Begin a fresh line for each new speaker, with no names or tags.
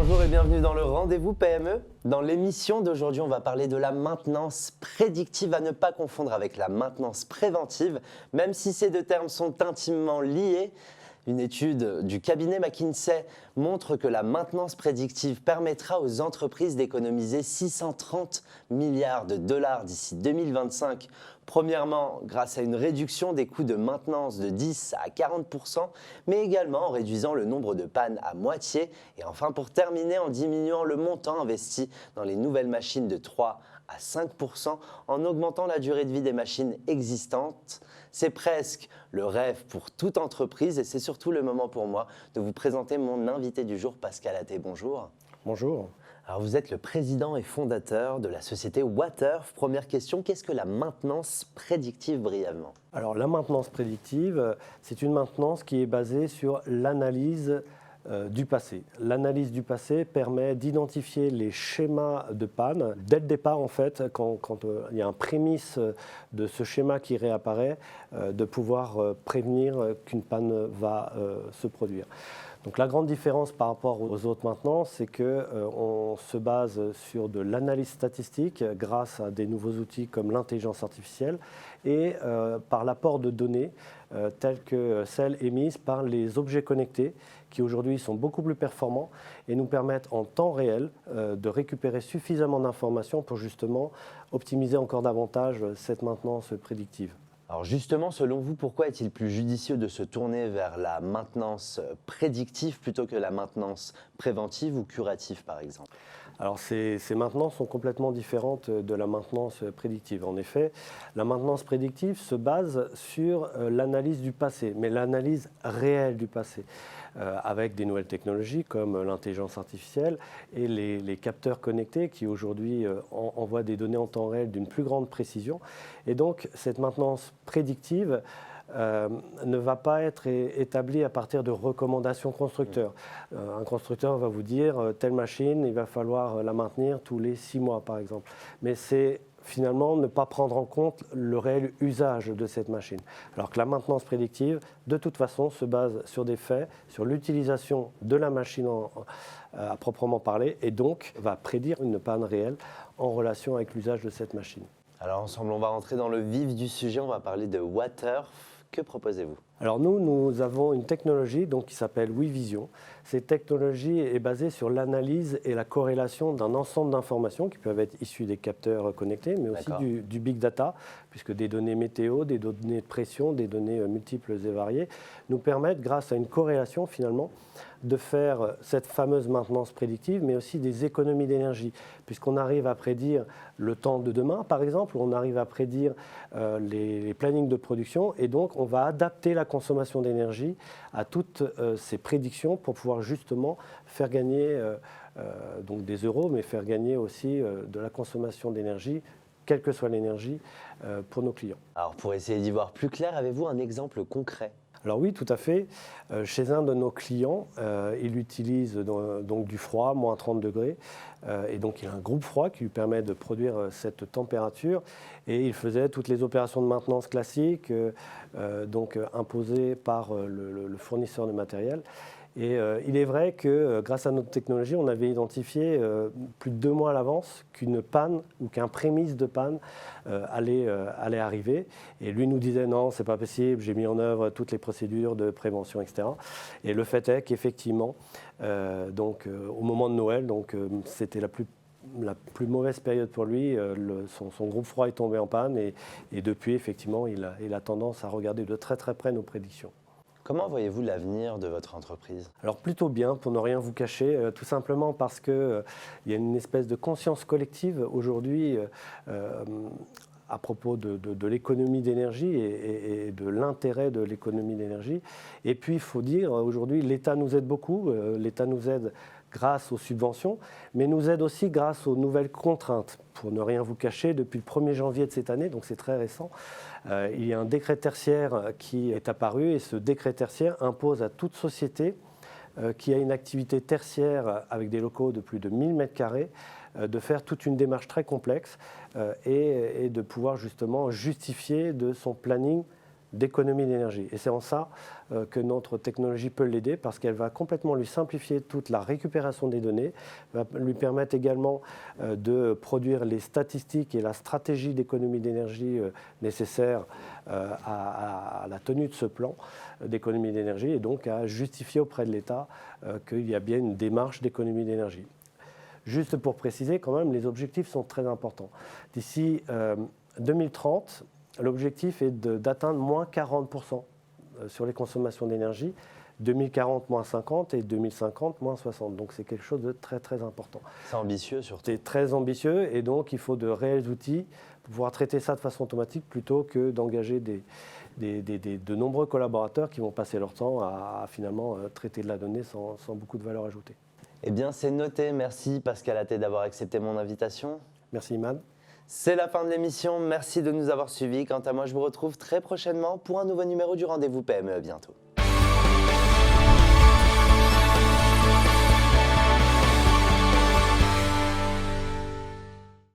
Bonjour et bienvenue dans le Rendez-vous PME. Dans l'émission d'aujourd'hui, on va parler de la maintenance prédictive à ne pas confondre avec la maintenance préventive, même si ces deux termes sont intimement liés. Une étude du cabinet McKinsey montre que la maintenance prédictive permettra aux entreprises d'économiser 630 milliards de dollars d'ici 2025. Premièrement, grâce à une réduction des coûts de maintenance de 10 à 40%, mais également en réduisant le nombre de pannes à moitié. Et enfin, pour terminer, en diminuant le montant investi dans les nouvelles machines de 3 à 5%, en augmentant la durée de vie des machines existantes. C'est presque le rêve pour toute entreprise et c'est surtout le moment pour moi de vous présenter mon invité du jour, Pascal Atté. Bonjour.
Bonjour.
Alors vous êtes le président et fondateur de la société Waterf. Première question, qu'est-ce que la maintenance prédictive brièvement ?
Alors la maintenance prédictive, c'est une maintenance qui est basée sur l'analyse du passé. L'analyse du passé permet d'identifier les schémas de panne dès le départ en fait, quand il y a un prémisse de ce schéma qui réapparaît, de pouvoir prévenir qu'une panne va se produire. Donc la grande différence par rapport aux autres maintenances, c'est qu'on se base sur de l'analyse statistique grâce à des nouveaux outils comme l'intelligence artificielle et par l'apport de données telles que celles émises par les objets connectés qui aujourd'hui sont beaucoup plus performants et nous permettent en temps réel de récupérer suffisamment d'informations pour justement optimiser encore davantage cette maintenance prédictive.
Alors justement, selon vous, pourquoi est-il plus judicieux de se tourner vers la maintenance prédictive plutôt que la maintenance préventive ou curative par exemple ?
Alors ces maintenances sont complètement différentes de la maintenance prédictive. En effet, la maintenance prédictive se base sur l'analyse du passé, mais l'analyse réelle du passé, avec des nouvelles technologies comme l'intelligence artificielle et les capteurs connectés qui aujourd'hui envoient des données en temps réel d'une plus grande précision. Et donc cette maintenance prédictive ne va pas être établi à partir de recommandations constructeurs. Un constructeur va vous dire telle machine, il va falloir la maintenir tous les 6 mois par exemple. Mais c'est finalement ne pas prendre en compte le réel usage de cette machine. Alors que la maintenance prédictive, de toute façon, se base sur des faits, sur l'utilisation de la machine à proprement parler et donc va prédire une panne réelle en relation avec l'usage de cette machine.
Alors ensemble, on va rentrer dans le vif du sujet, on va parler de Waterf. Que proposez-vous ?
Alors nous avons une technologie qui s'appelle WeVision. Cette technologie est basée sur l'analyse et la corrélation d'un ensemble d'informations qui peuvent être issues des capteurs connectés, mais aussi du big data, puisque des données météo, des données de pression, des données multiples et variées, nous permettent, grâce à une corrélation finalement, de faire cette fameuse maintenance prédictive, mais aussi des économies d'énergie, puisqu'on arrive à prédire le temps de demain, par exemple, on arrive à prédire les plannings de production, et donc on va adapter la consommation d'énergie à toutes ces prédictions pour pouvoir justement faire gagner donc des euros, mais faire gagner aussi de la consommation d'énergie, quelle que soit l'énergie, pour nos clients.
Alors pour essayer d'y voir plus clair, avez-vous un exemple concret ?
Alors oui, tout à fait. Chez un de nos clients, il utilise donc du froid, moins 30 degrés, et donc il a un groupe froid qui lui permet de produire cette température, et il faisait toutes les opérations de maintenance classiques, donc imposées par le fournisseur de matériel. Et il est vrai que grâce à notre technologie, on avait identifié plus de 2 mois à l'avance qu'une panne ou qu'un prémisse de panne allait arriver. Et lui nous disait non, c'est pas possible, j'ai mis en œuvre toutes les procédures de prévention, etc. Et le fait est qu'effectivement, au moment de Noël, c'était la plus mauvaise période pour lui, son groupe froid est tombé en panne et depuis, effectivement, il a tendance à regarder de très très près nos prédictions.
Comment voyez-vous l'avenir de votre entreprise ?
Alors plutôt bien, pour ne rien vous cacher, tout simplement parce qu'il y a une espèce de conscience collective aujourd'hui à propos de l'économie d'énergie et de l'intérêt de l'économie d'énergie. Et puis il faut dire, aujourd'hui, l'État nous aide beaucoup, l'État nous aide grâce aux subventions, mais nous aide aussi grâce aux nouvelles contraintes. Pour ne rien vous cacher, depuis le 1er janvier de cette année, donc c'est très récent, il y a un décret tertiaire qui est apparu et ce décret tertiaire impose à toute société qui a une activité tertiaire avec des locaux de plus de 1000 m² de faire toute une démarche très complexe et de pouvoir justement justifier de son planning d'économie d'énergie. Et c'est en ça que notre technologie peut l'aider, parce qu'elle va complètement lui simplifier toute la récupération des données, va lui permettre également de produire les statistiques et la stratégie d'économie d'énergie nécessaire à la tenue de ce plan d'économie d'énergie, et donc à justifier auprès de l'État qu'il y a bien une démarche d'économie d'énergie. Juste pour préciser, quand même, les objectifs sont très importants. D'ici 2030, l'objectif est d'atteindre moins 40% sur les consommations d'énergie, 2040 moins 50 et 2050 moins 60. Donc c'est quelque chose de très très important.
C'est ambitieux surtout.
C'est très ambitieux, et donc il faut de réels outils pour pouvoir traiter ça de façon automatique, plutôt que d'engager de nombreux collaborateurs qui vont passer leur temps à finalement traiter de la donnée sans beaucoup de valeur ajoutée.
Eh bien, c'est noté. Merci Pascal Atté d'avoir accepté mon invitation.
Merci Imad.
C'est la fin de l'émission. Merci de nous avoir suivis. Quant à moi, je vous retrouve très prochainement pour un nouveau numéro du Rendez-vous PME. À bientôt.